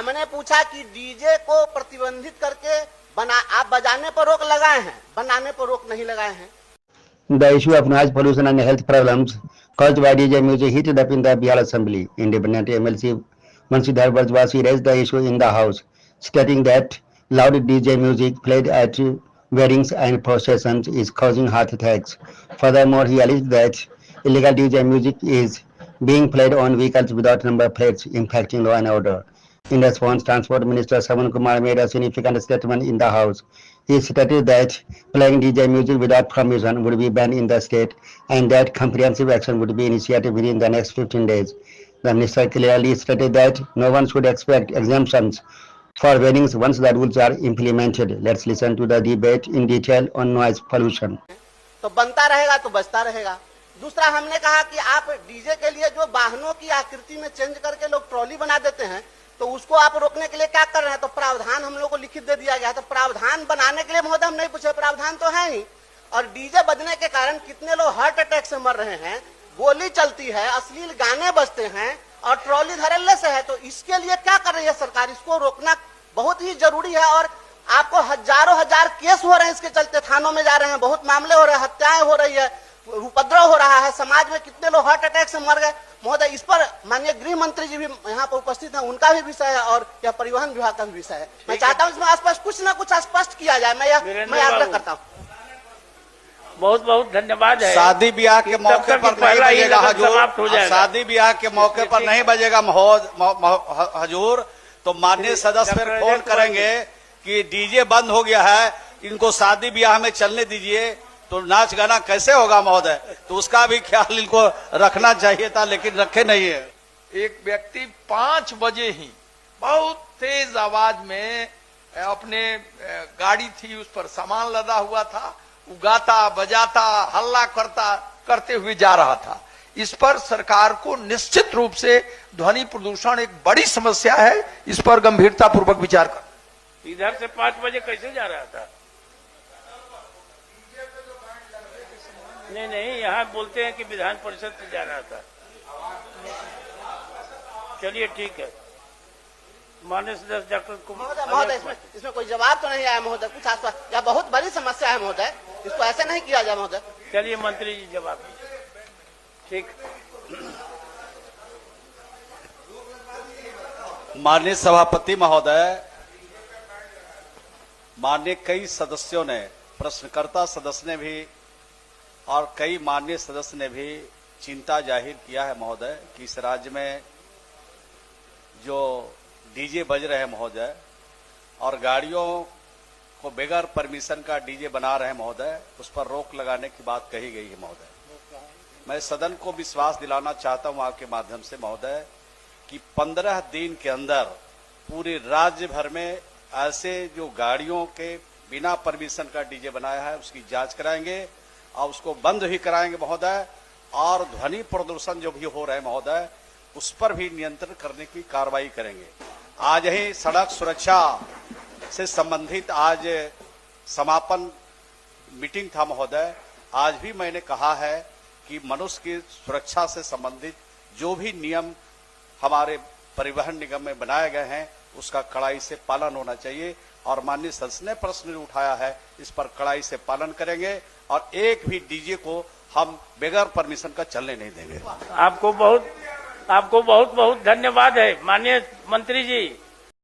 हमने पूछा कि डीजे को प्रतिबंधित करके आप बजाने पर रोक लगाए हैं, बनाने पर रोक नहीं लगाए हैं। The issue of noise pollution and health problems caused by DJ music heated up in the Bihar Assembly. Independent MLC Mansidhar Brajwasi raised the issue in the House, stating that loud DJ music played at weddings and processions is causing heart attacks. Furthermore, he alleged that illegal DJ music is being played on vehicles without number plates, impacting law and order. In response, Transport Minister Savan Kumar made a significant statement in the House. He stated that playing DJ music without permission would be banned in the state and that comprehensive action would be initiated within the next 15 days. The minister clearly stated that no one should expect exemptions for weddings once the rules are implemented. Let's listen to the debate in detail on noise pollution. तो बनता रहेगा तो बचता रहेगा। दूसरा हमने कहा कि आप डीजे के लिए जो वाहनों की आकृति में चेंज करके लोग ट्रॉली बना देते हैं, तो उसको आप रोकने के लिए क्या कर रहे हैं? तो प्रावधान हम लोग को लिखित दे दिया गया। तो प्रावधान बनाने के लिए महोदय हम नहीं पूछे, प्रावधान तो है ही। और डीजे बजने के कारण कितने लोग हार्ट अटैक से मर रहे हैं, गोली चलती है, अश्लील गाने बजते हैं और ट्रॉली धड़ल्ले से है। तो इसके लिए क्या कर रही है सरकार? इसको रोकना बहुत ही जरूरी है। और आपको हजारों हजार केस हो रहे हैं, इसके चलते थानों में जा रहे हैं, बहुत मामले हो रहे हैं, हत्याएं हो रही है, उपद्रव हो रहा है, समाज में कितने लोग हार्ट अटैक से मर गए। महोदय, इस पर माननीय गृह मंत्री जी भी यहाँ पर उपस्थित हैं, उनका भी विषय है और यह परिवहन विभाग का भी विषय है। मैं चाहता हूँ इसमें स्पष्ट कुछ न कुछ स्पष्ट किया जाए। मैं आग्रह करता हूँ। बहुत बहुत धन्यवाद है। शादी ब्याह के मौके पर नहीं बजेगा हजूर, शादी ब्याह के मौके पर नहीं बजेगा हजूर, तो माननीय सदस्य फिर फोन करेंगे कि डीजे बंद हो गया है, इनको शादी ब्याह में चलने दीजिए, तो नाच गाना कैसे होगा महोदय? तो उसका भी ख्याल इनको रखना चाहिए था, लेकिन रखे नहीं है। एक व्यक्ति 5 बजे ही बहुत तेज आवाज में अपने गाड़ी थी उस पर सामान लदा हुआ था, उगाता बजाता हल्ला करते हुए जा रहा था। इस पर सरकार को निश्चित रूप से ध्वनि प्रदूषण एक बड़ी समस्या है, इस पर गंभीरता पूर्वक विचार कर। इधर से 5 बजे कैसे जा रहा था? नहीं, यहाँ बोलते हैं कि विधान परिषद से जा रहा था। चलिए ठीक है। माननीय सदस्य डॉक्टर कुमार महोदय, इसमें कोई जवाब तो नहीं आया महोदय, कुछ आसपास या बहुत बड़ी समस्या है महोदय, इसको ऐसे नहीं किया जाए महोदय। चलिए मंत्री जी जवाब दीजिए। ठीक। माननीय सभापति महोदय, माननीय कई सदस्यों ने, प्रश्नकर्ता सदस्य ने भी और कई माननीय सदस्य ने भी चिंता जाहिर किया है महोदय कि इस राज्य में जो डीजे बज रहे हैं महोदय और गाड़ियों को बगैर परमिशन का डीजे बना रहे हैं महोदय, उस पर रोक लगाने की बात कही गई है महोदय। मैं सदन को विश्वास दिलाना चाहता हूं आपके माध्यम से महोदय कि 15 दिन के अंदर पूरे राज्य भर में ऐसे जो गाड़ियों के बिना परमिशन का डीजे बनाया है उसकी जांच कराएंगे और उसको बंद भी कराएंगे महोदय। और ध्वनि प्रदूषण जो भी हो रहा है महोदय, उस पर भी नियंत्रण करने की कार्रवाई करेंगे। आज ही सड़क सुरक्षा से संबंधित आज समापन मीटिंग था महोदय। आज भी मैंने कहा है कि मनुष्य की सुरक्षा से संबंधित जो भी नियम हमारे परिवहन निगम में बनाए गए हैं उसका कड़ाई से पालन होना चाहिए और माननीय सदस्य ने प्रश्न उठाया है, इस पर कड़ाई से पालन करेंगे और एक भी डीजे को हम बगैर परमिशन का चलने नहीं देंगे। आपको बहुत बहुत धन्यवाद है माननीय मंत्री जी।